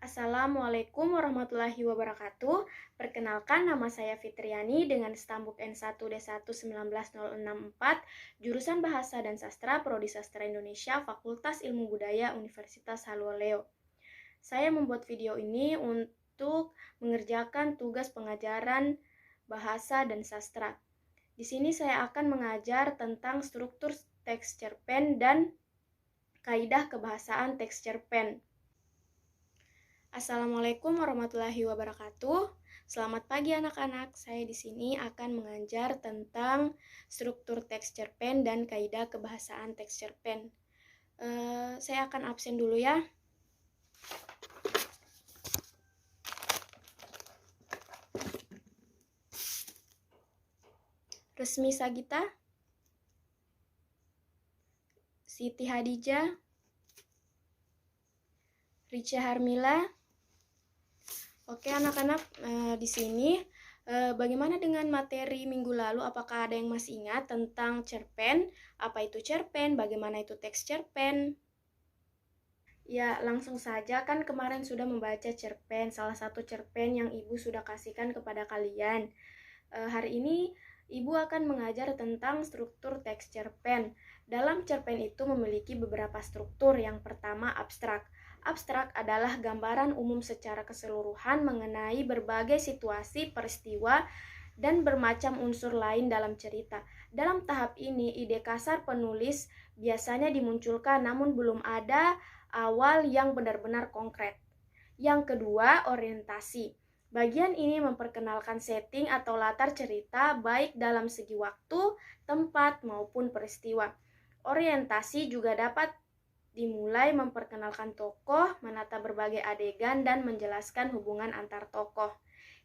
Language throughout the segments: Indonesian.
Assalamualaikum warahmatullahi wabarakatuh. Perkenalkan, nama saya Fitriani dengan stambuk N1D1 19064, jurusan Bahasa dan Sastra, Prodi Sastra Indonesia, Fakultas Ilmu Budaya, Universitas Halluoleo. Saya membuat video ini untuk mengerjakan tugas pengajaran Bahasa dan Sastra. Di sini saya akan mengajar tentang struktur teks cerpen dan kaidah kebahasaan teks cerpen. Assalamualaikum warahmatullahi wabarakatuh. Selamat pagi anak-anak. Saya di sini akan mengajar tentang struktur teks cerpen dan kaidah kebahasaan teks cerpen. Saya akan absen dulu ya. Resmi Sagita, Siti Hadijah, Richa Harmila. Oke anak-anak, di sini bagaimana dengan materi minggu lalu? Apakah ada yang masih ingat tentang cerpen? Apa itu cerpen? Bagaimana itu teks cerpen? Ya, langsung saja, kan kemarin sudah membaca cerpen, salah satu cerpen yang Ibu sudah kasihkan kepada kalian. Hari ini Ibu akan mengajar tentang struktur teks cerpen. Dalam cerpen itu memiliki beberapa struktur. Yang pertama, abstrak. Abstrak adalah gambaran umum secara keseluruhan mengenai berbagai situasi, peristiwa, dan bermacam unsur lain dalam cerita. Dalam tahap ini, ide kasar penulis biasanya dimunculkan, namun belum ada awal yang benar-benar konkret. Yang kedua, orientasi. Bagian ini memperkenalkan setting atau latar cerita baik dalam segi waktu, tempat, maupun peristiwa. Orientasi juga dapat dimulai memperkenalkan tokoh, menata berbagai adegan, dan menjelaskan hubungan antar tokoh.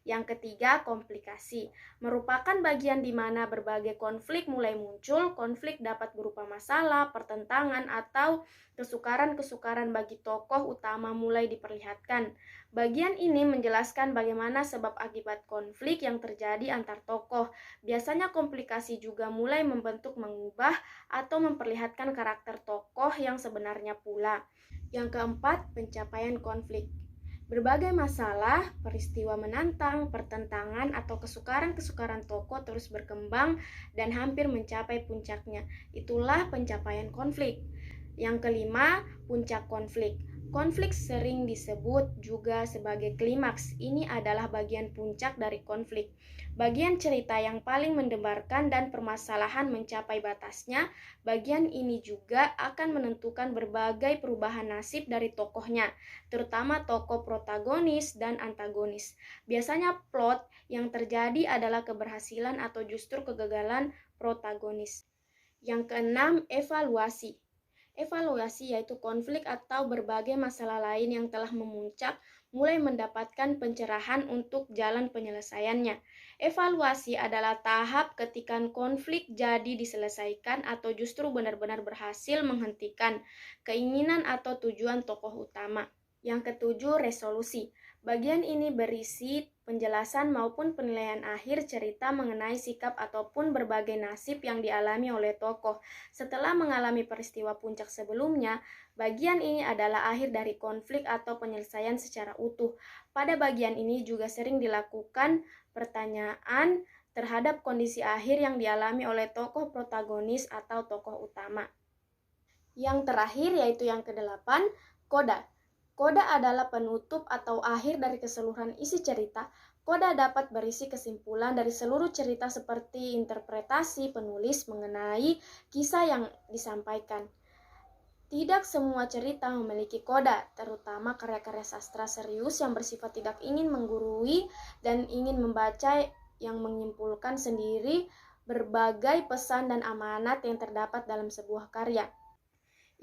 Yang ketiga, komplikasi. Merupakan bagian di mana berbagai konflik mulai muncul. Konflik dapat berupa masalah, pertentangan, atau kesukaran-kesukaran bagi tokoh utama mulai diperlihatkan. Bagian ini menjelaskan bagaimana sebab akibat konflik yang terjadi antar tokoh. Biasanya komplikasi juga mulai membentuk, mengubah, atau memperlihatkan karakter tokoh yang sebenarnya pula. Yang keempat, pencapaian konflik. Berbagai masalah, peristiwa menantang, pertentangan, atau kesukaran-kesukaran tokoh terus berkembang dan hampir mencapai puncaknya. Itulah pencapaian konflik. Yang kelima, puncak konflik. Konflik sering disebut juga sebagai klimaks. Ini adalah bagian puncak dari konflik. Bagian cerita yang paling mendebarkan dan permasalahan mencapai batasnya. Bagian ini juga akan menentukan berbagai perubahan nasib dari tokohnya, terutama tokoh protagonis dan antagonis. Biasanya plot yang terjadi adalah keberhasilan atau justru kegagalan protagonis. Yang keenam, evaluasi. Evaluasi yaitu konflik atau berbagai masalah lain yang telah memuncak mulai mendapatkan pencerahan untuk jalan penyelesaiannya. Evaluasi adalah tahap ketika konflik jadi diselesaikan atau justru benar-benar berhasil menghentikan keinginan atau tujuan tokoh utama. Yang ketujuh, resolusi. Bagian ini berisi penjelasan maupun penilaian akhir cerita mengenai sikap ataupun berbagai nasib yang dialami oleh tokoh. Setelah mengalami peristiwa puncak sebelumnya, bagian ini adalah akhir dari konflik atau penyelesaian secara utuh. Pada bagian ini juga sering dilakukan pertanyaan terhadap kondisi akhir yang dialami oleh tokoh protagonis atau tokoh utama. Yang terakhir yaitu yang kedelapan, koda. Koda adalah penutup atau akhir dari keseluruhan isi cerita. Koda dapat berisi kesimpulan dari seluruh cerita seperti interpretasi penulis mengenai kisah yang disampaikan. Tidak semua cerita memiliki koda, terutama karya-karya sastra serius yang bersifat tidak ingin menggurui dan ingin membaca yang menyimpulkan sendiri berbagai pesan dan amanat yang terdapat dalam sebuah karya.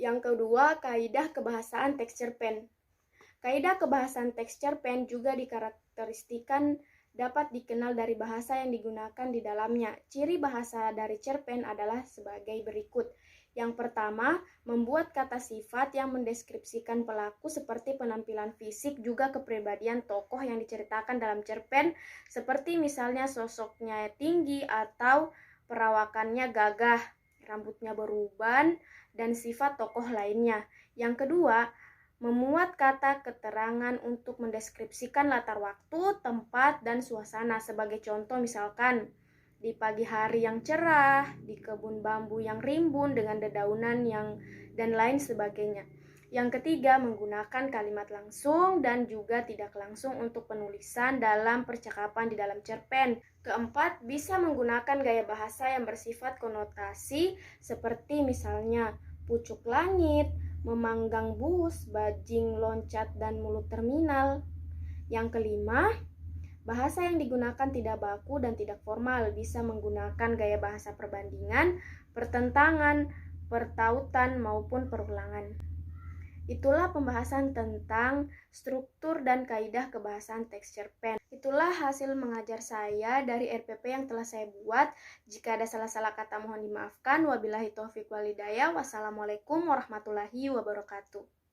Yang kedua, kaidah kebahasaan teks cerpen. Kaidah kebahasaan teks cerpen juga dikarakteristikan dapat dikenal dari bahasa yang digunakan di dalamnya. Ciri bahasa dari cerpen adalah sebagai berikut. Yang pertama, membuat kata sifat yang mendeskripsikan pelaku seperti penampilan fisik juga kepribadian tokoh yang diceritakan dalam cerpen, seperti misalnya sosoknya tinggi atau perawakannya gagah, rambutnya beruban, dan sifat tokoh lainnya. Yang kedua, Memuat kata keterangan untuk mendeskripsikan latar waktu, tempat, dan suasana. Sebagai contoh misalkan, di pagi hari yang cerah, di kebun bambu yang rimbun dengan dedaunan dan lain sebagainya. Yang ketiga, menggunakan kalimat langsung dan juga tidak langsung untuk penulisan dalam percakapan di dalam cerpen. Keempat, bisa menggunakan gaya bahasa yang bersifat konotasi seperti misalnya pucuk langit, memanggang bus, bajing loncat, dan mulut terminal. Yang kelima, bahasa yang digunakan tidak baku dan tidak formal, bisa menggunakan gaya bahasa perbandingan, pertentangan, pertautan, maupun perulangan. Itulah pembahasan tentang struktur dan kaidah kebahasaan teks cerpen. Itulah hasil mengajar saya dari RPP yang telah saya buat. Jika ada salah-salah kata mohon dimaafkan. Wabillahi taufiq walhidayah. Wassalamualaikum warahmatullahi wabarakatuh.